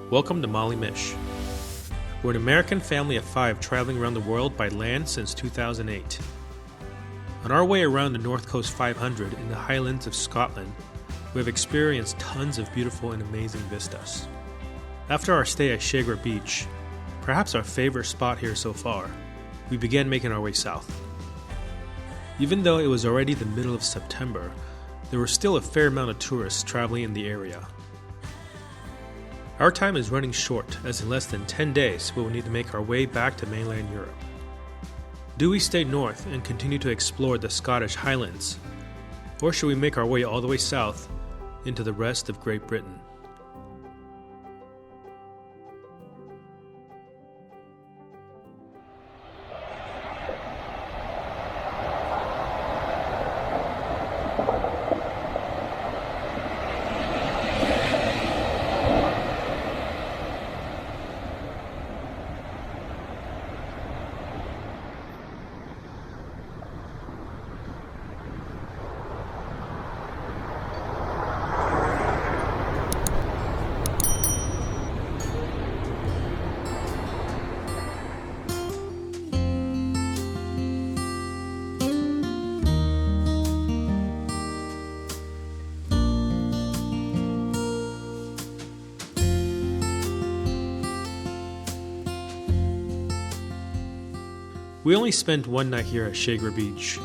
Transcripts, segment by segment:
Welcome to Molly Mish. We're an American family of 5 traveling around the world by land since 2008. On our way around the North Coast 500 in the Highlands of Scotland, we have experienced tons of beautiful and amazing vistas. After our stay at Shagra Beach, perhaps our favorite spot here so far, we began making our way south. Even though it was already the middle of September, there were still a fair amount of tourists traveling in the area. Our time is running short, as in less than 10 days we will need to make our way back to mainland Europe. Do we stay north and continue to explore the Scottish Highlands, or should we make our way all the way south into the rest of Great Britain? We only spent one night here at Shagra Beach.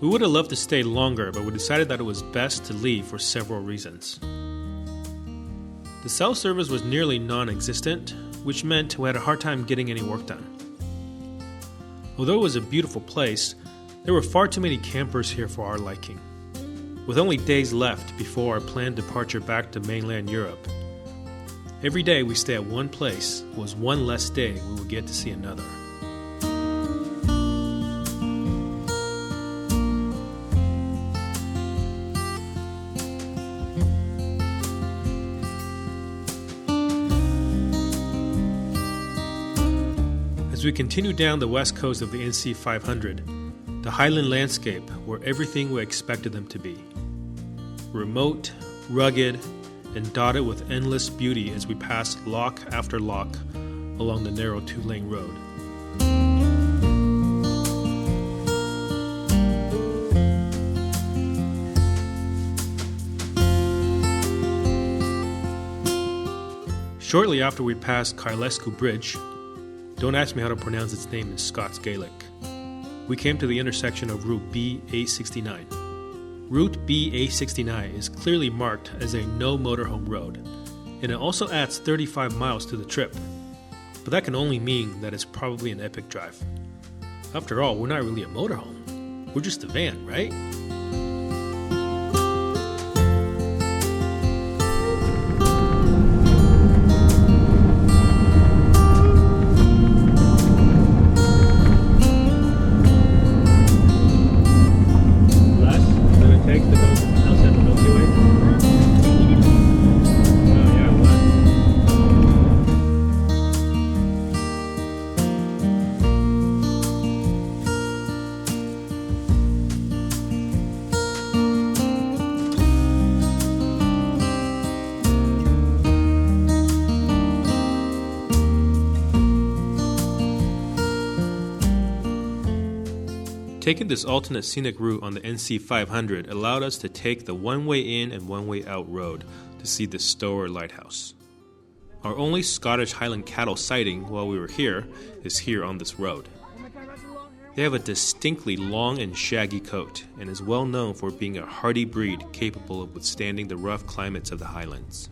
We would have loved to stay longer, but we decided that it was best to leave for several reasons. The cell service was nearly non-existent, which meant we had a hard time getting any work done. Although it was a beautiful place, there were far too many campers here for our liking. With only days left before our planned departure back to mainland Europe, every day we stay at one place was one less day we would get to see another. As we continue down the west coast of the NC 500, the highland landscape were everything we expected them to be. Remote, rugged, and dotted with endless beauty as we pass loch after loch along the narrow 2-lane road. Shortly after we passed Carlescu Bridge, don't ask me how to pronounce its name in Scots Gaelic, we came to the intersection of Route B869. Route B869 is clearly marked as a no motorhome road, and it also adds 35 miles to the trip, but that can only mean that it's probably an epic drive. After all, we're not really a motorhome, we're just a van, right? Taking this alternate scenic route on the NC 500 allowed us to take the one-way in and one-way out road to see the Stornoway Lighthouse. Our only Scottish Highland cattle sighting while we were here is here on this road. They have a distinctly long and shaggy coat and is well known for being a hardy breed capable of withstanding the rough climates of the Highlands.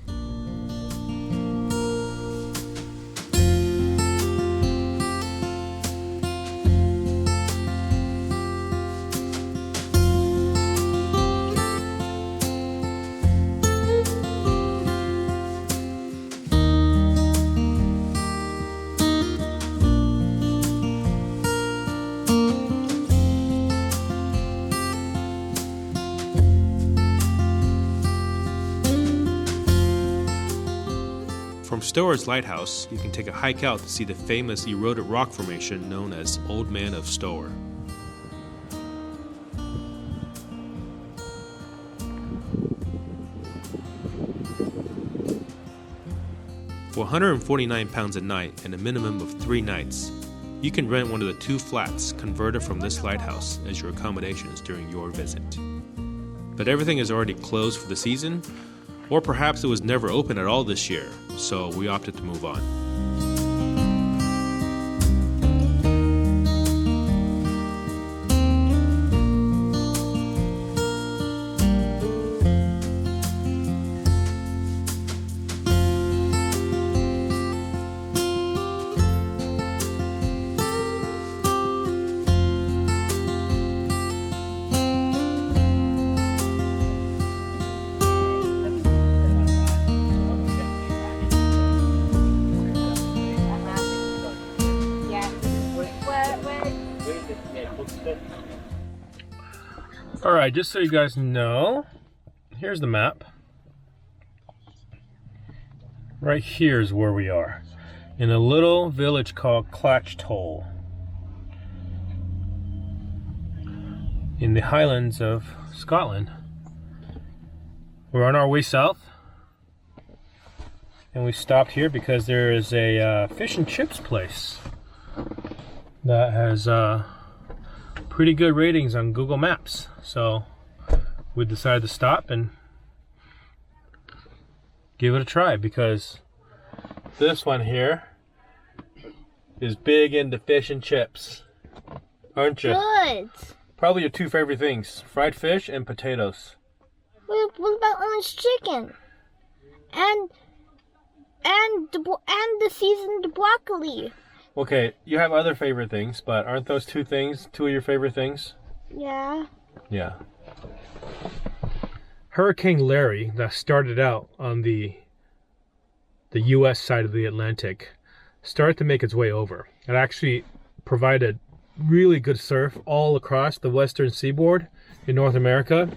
From Stornoway Lighthouse, you can take a hike out to see the famous eroded rock formation known as Old Man of Stornoway. For £149 a night and a minimum of 3 nights, you can rent one of the 2 flats converted from this lighthouse as your accommodations during your visit. But everything is already closed for the season, or perhaps it was never open at all this year, so we opted to move on. Alright, just so you guys know, here's the map. Right here is where we are, in a little village called Clached Hole, in the Highlands of Scotland. We're on our way south, and we stopped here because there is a fish and chips place that has pretty good ratings on Google Maps. So we decided to stop and give it a try, because this one here is big into fish and chips, aren't you? Good. Probably your 2 favorite things, fried fish and potatoes. What about orange chicken? And the seasoned broccoli. Okay, you have other favorite things, but aren't those 2 things 2 of your favorite things? Yeah. Yeah. Hurricane Larry, that started out on the U.S. side of the Atlantic, started to make its way over. It actually provided really good surf all across the western seaboard in North America,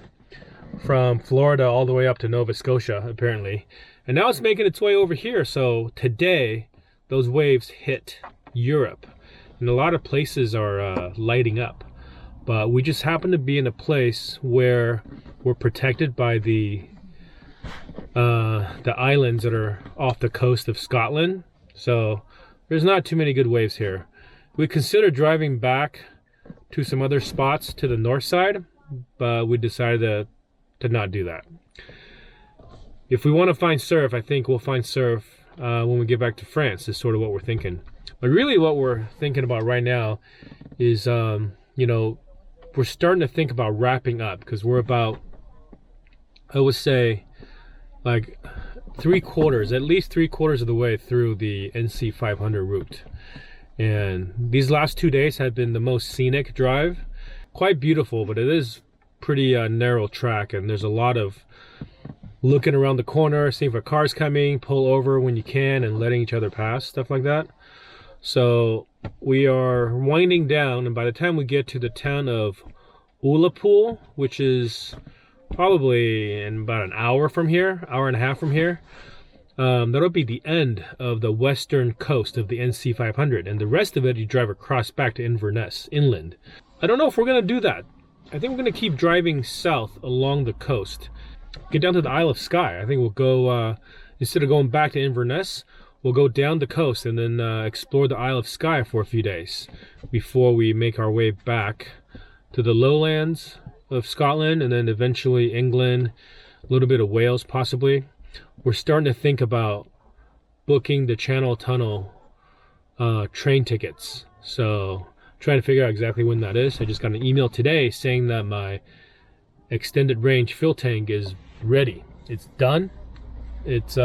from Florida all the way up to Nova Scotia, apparently. And now it's making its way over here. So today, those waves hit Europe, and a lot of places are lighting up. But we just happen to be in a place where we're protected by the islands that are off the coast of Scotland. So there's not too many good waves here. We considered driving back to some other spots to the north side, but we decided to not do that. If we want to find surf, I think we'll find surf when we get back to France, is sort of what we're thinking. But really what we're thinking about right now is, you know, we're starting to think about wrapping up, because we're about, I would say, like at least three quarters of the way through the NC 500 route. And these last 2 days have been the most scenic drive. Quite beautiful, but it is pretty narrow track, and there's a lot of looking around the corner, seeing if a car's coming, pull over when you can, and letting each other pass, stuff like that. So we are winding down, and by the time we get to the town of Ullapool, which is probably in about an hour from here, hour and a half from here, that'll be the end of the western coast of the NC 500, and the rest of it you drive across back to Inverness, inland. I don't know if we're going to do that. I think we're going to keep driving south along the coast, get down to the Isle of Skye. I think we'll go, instead of going back to Inverness, we'll go down the coast and then explore the Isle of Skye for a few days before we make our way back to the lowlands of Scotland, and then eventually England, a little bit of Wales possibly. We're starting to think about booking the Channel Tunnel train tickets. So trying to figure out exactly when that is. I just got an email today saying that my extended range fuel tank is ready. It's done. It's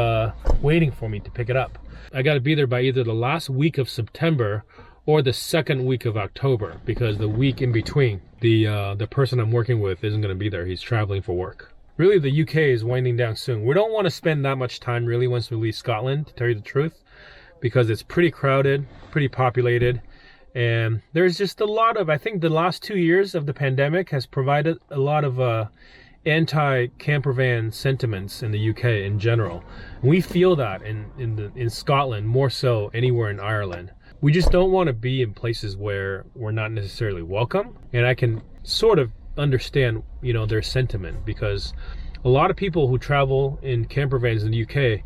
waiting for me to pick it up. I got to be there by either the last week of September or the second week of October, because the week in between, the person I'm working with isn't going to be there. He's traveling for work. Really, the UK is winding down soon. We don't want to spend that much time really once we leave Scotland, to tell you the truth, because it's pretty crowded, pretty populated, and there's just a lot of, I think the last 2 years of the pandemic has provided a lot of anti-camper van sentiments in the UK in general. We feel that in Scotland more so anywhere in Ireland. We just don't want to be in places where we're not necessarily welcome, and I can sort of understand, you know, their sentiment, because a lot of people who travel in camper vans in the UK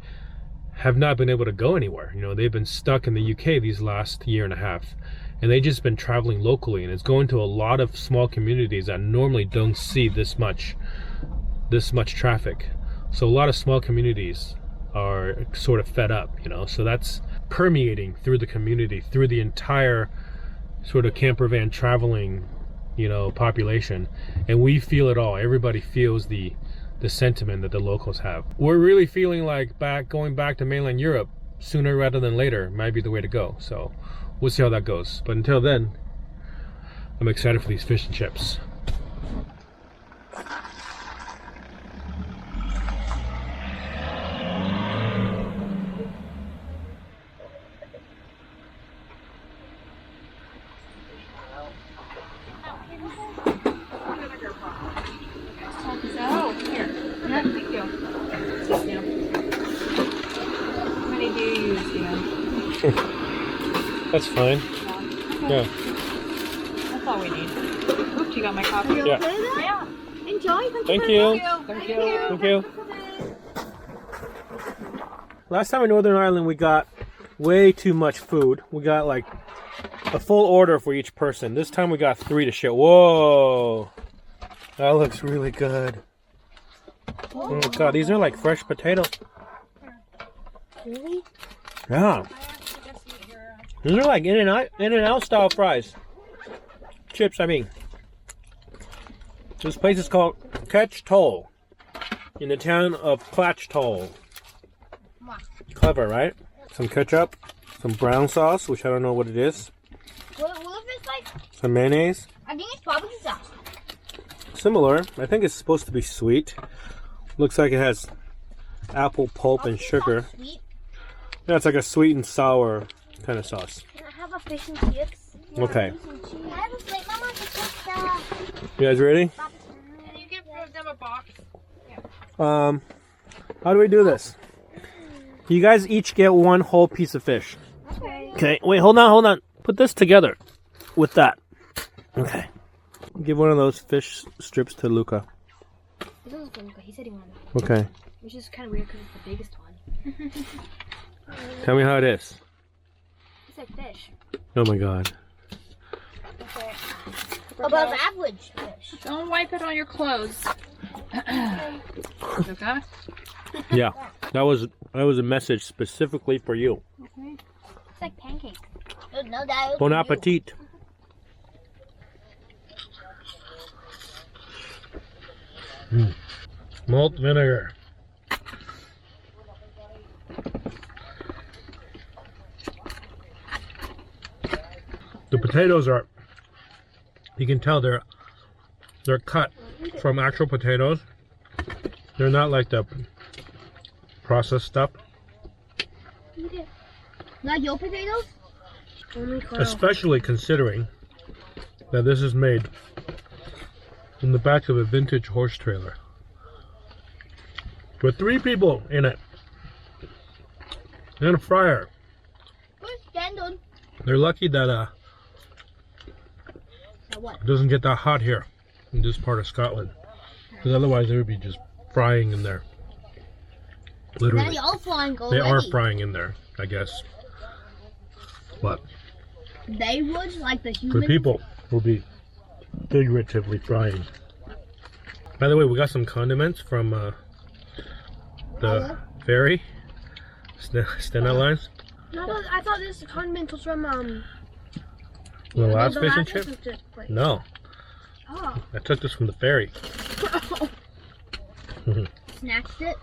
have not been able to go anywhere. You know, they've been stuck in the UK these last year and a half, and they've just been traveling locally, and it's going to a lot of small communities that normally don't see this much traffic. So a lot of small communities are sort of fed up, you know, so that's permeating through the community, through the entire sort of camper van traveling, you know, population. And we feel it all. Everybody feels the sentiment that the locals have. We're really feeling like going back to mainland Europe sooner rather than later might be the way to go. So we'll see how that goes. But until then, I'm excited for these fish and chips. That's fine. Yeah. That's all we need. Oops, you got my coffee? Yeah. Yeah. Enjoy. Thank you. Thank you. Thank you. Last time in Northern Ireland, we got way too much food. We got like a full order for each person. This time we got 3 to share. Whoa. That looks really good. Oh my god, these are like fresh potatoes. Really? Yeah. These are like In-N-Out style fries. Chips, I mean. This place is called Clached Hole in the town of Clached Hole. Clever, right? Some ketchup, some brown sauce, which I don't know what it is. What if it's like? Some mayonnaise. I think it's barbecue sauce. Similar. I think it's supposed to be sweet. Looks like it has apple pulp and sugar. Sweet. Yeah, it's like a sweet and sour kind of sauce. Can I have a fish and chips? Okay. Can I have a plate, Mama, to put You guys ready? Can you give them a box? How do we do this? You guys each get 1 whole piece of fish. Okay. Okay, wait, hold on. Put this together with that. Okay. Give one of those fish strips to Luca. This one's for Luca. He said he wanted it. Okay. Which is kind of weird because it's the biggest one. Tell me how it is. It's like fish. Oh my god. Okay. Above average fish. Don't wipe it on your clothes. Okay? Yeah. That was a message specifically for you. Okay. It's like pancake. No, that Bon appetit. Malt vinegar. The potatoes are, you can tell they're cut from actual potatoes. They're not like the processed stuff. Not your potatoes? Only Carl. Especially considering that this is made in the back of a vintage horse trailer with 3 people in it and a fryer. Good, stand on. They're lucky that What? it doesn't get that hot here in this part of Scotland, because otherwise they would be just frying in there. Literally, They all flying they already. are frying in there, I guess. But They would, like the human. the people will be figuratively frying. By the way, we got some condiments from the ferry, Stena Lines. No, I thought this condiment was from The last fish and chip? place. No, Oh. I took this from the ferry. Snatched it.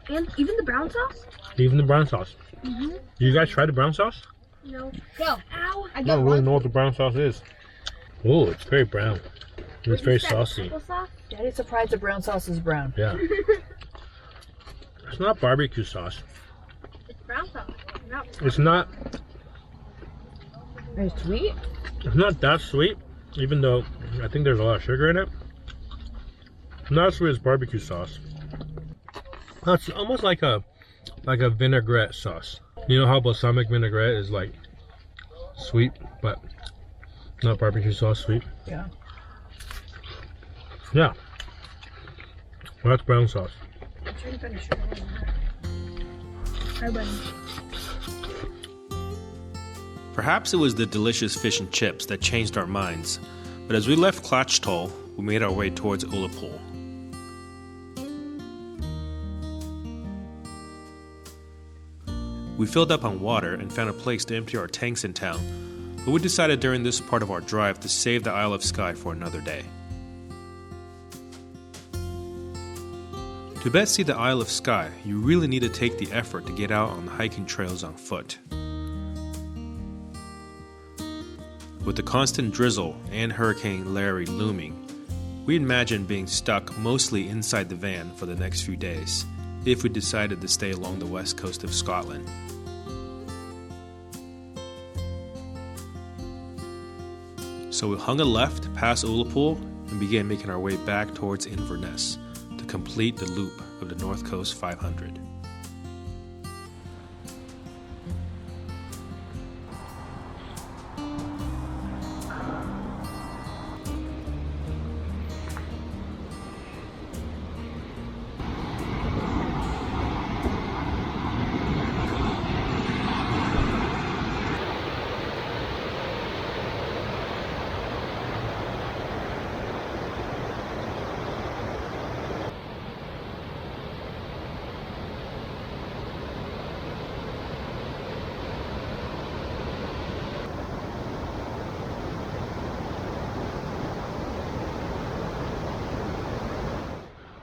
And even the brown sauce? Even the brown sauce. Mm-hmm. You guys try the brown sauce? No. Go. Ow. I I got don't really one. know what the brown sauce is. Oh, it's very brown. It's very saucy. Daddy's surprised the brown sauce is brown. Yeah. It's not barbecue sauce. It's brown sauce. No. It's not. It's sweet. It's not that sweet, even though I think there's a lot of sugar in it. Not as sweet as barbecue sauce. It's almost like a vinaigrette sauce. You know how balsamic vinaigrette is like sweet, but not barbecue sauce sweet. Yeah. Yeah. Well, that's brown sauce. I'm trying to finish Hi, buddy. Perhaps it was the delicious fish and chips that changed our minds, but as we left Clached Hole, we made our way towards Ullapool. We filled up on water and found a place to empty our tanks in town, but we decided during this part of our drive to save the Isle of Skye for another day. To best see the Isle of Skye, you really need to take the effort to get out on the hiking trails on foot. With the constant drizzle and Hurricane Larry looming, we imagined being stuck mostly inside the van for the next few days, if we decided to stay along the west coast of Scotland. So we hung a left past Ullapool and began making our way back towards Inverness to complete the loop of the North Coast 500.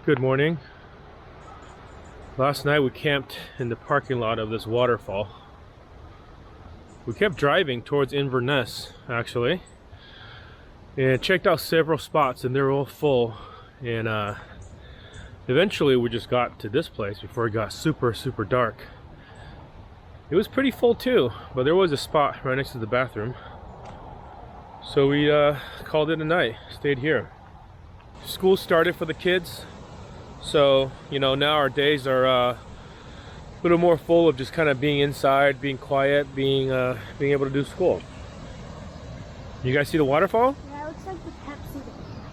Good morning. Last night we camped in the parking lot of this waterfall. We kept driving towards Inverness actually and checked out several spots, and they were all full, and eventually we just got to this place before it got super dark. It was pretty full too, but there was a spot right next to the bathroom, so we called it a night, stayed here. School started for the kids. So, you know, now our days are a little more full of just kind of being inside, being quiet, being able to do school. You guys see the waterfall? Yeah, it looks like the Pepsi.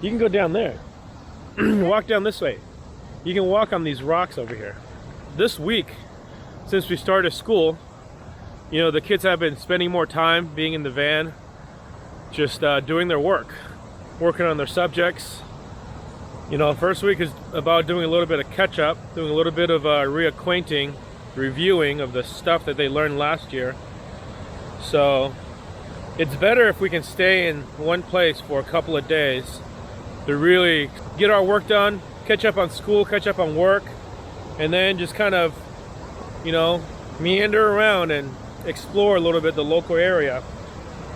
You can go down there. Walk down this way. You can walk on these rocks over here. This week, since we started school, you know, the kids have been spending more time being in the van, just doing their work, working on their subjects. You know, first week is about doing a little bit of catch up, doing a little bit of reacquainting, reviewing of the stuff that they learned last year. So it's better if we can stay in one place for a couple of days to really get our work done, catch up on school, catch up on work, and then just kind of, you know, meander around and explore a little bit the local area.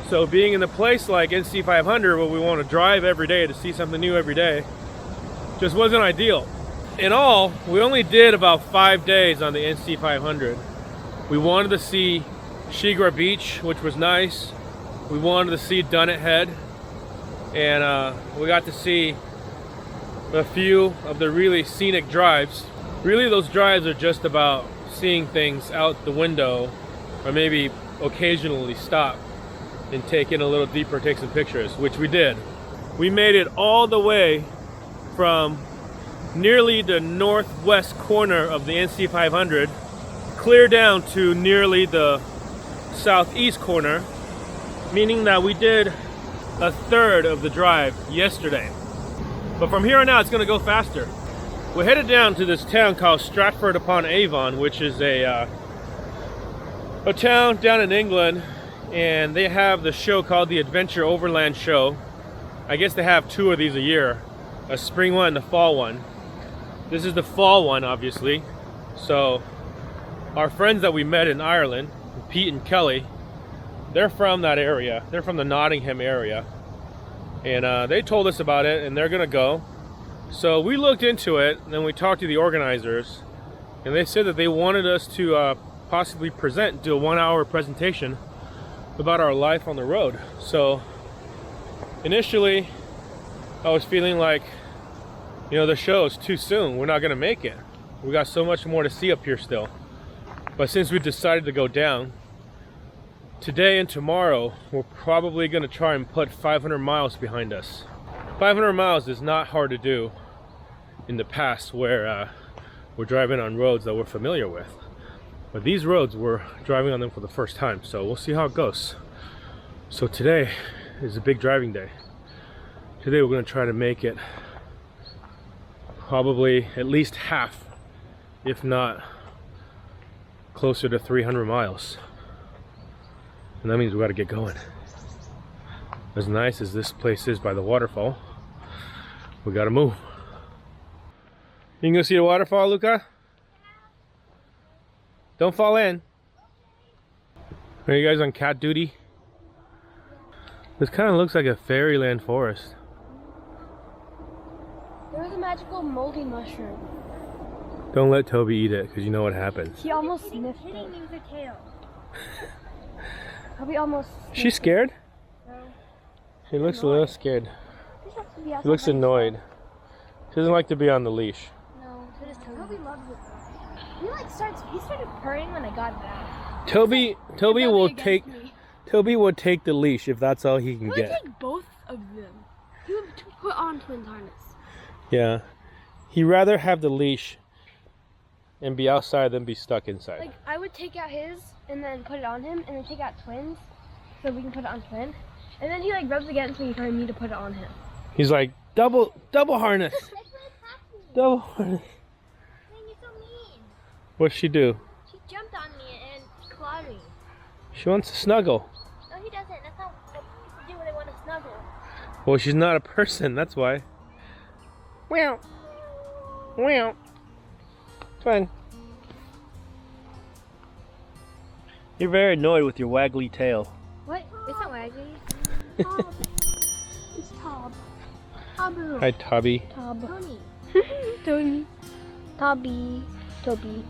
So being in a place like NC 500 where we want to drive every day to see something new every day just wasn't ideal. In all, we only did about 5 days on the NC 500. We wanted to see Shagra Beach, which was nice. We wanted to see Dunnet Head, and we got to see a few of the really scenic drives. Really, those drives are just about seeing things out the window, or maybe occasionally stop and take in a little deeper, take some pictures, which we did. We made it all the way from nearly the northwest corner of the NC 500 clear down to nearly the southeast corner, meaning that we did a third of the drive yesterday. But from here on out, it's going to go faster. We're headed down to this town called Stratford-upon-Avon, which is a town down in England, and they have the show called the Adventure Overland Show. I guess they have 2 of these a year, a spring one and a fall one. This is the fall one, obviously. So our friends that we met in Ireland, Pete and Kelly, they're from that area. They're from the Nottingham area, and they told us about it, and they're gonna go. So we looked into it, and then we talked to the organizers, and they said that they wanted us to possibly do a 1-hour presentation about our life on the road. So initially I was feeling like, you know, the show is too soon, we're not gonna make it. We got so much more to see up here still. But since we decided to go down, today and tomorrow we're probably gonna try and put 500 miles behind us. 500 miles is not hard to do in the past where we're driving on roads that we're familiar with. But these roads, we're driving on them for the first time, so we'll see how it goes. So today is a big driving day. Today we're going to try to make it probably at least half, if not closer to 300 miles. And that means we got to get going. As nice as this place is by the waterfall, we got to move. You can go see the waterfall, Luca? Don't fall in. Are you guys on cat duty? This kind of looks like a fairyland forest. There was a magical moldy mushroom. Don't let Toby eat it, because you know what happens. He almost sniffed it. Toby almost sniffed She's scared? No. She looks a little scared. She She looks annoyed. She doesn't like to be on the leash. No, so does Toby. Loves it. He started purring when I got back. Toby will take the leash if that's all he can He would get. take both of them. He would put on twins harness. Yeah. He'd rather have the leash and be outside than be stuck inside. Like, I would take out his and then put it on him, and then take out twins so we can put it on twin. And then he like rubs against me for me to put it on him. He's like, double harness. Double harness. You're so mean. What'd she do? She jumped on me and clawed me. She wants to snuggle. No, he doesn't. That's not what people do when they want to snuggle. Well, she's not a person, that's why. Meow. Meow. Fine. You're very annoyed with your waggly tail. What? It's not waggly. It's Tob. Tobu. Hi, Tubby. Tob. Tony. Tony. Tobby. Toby.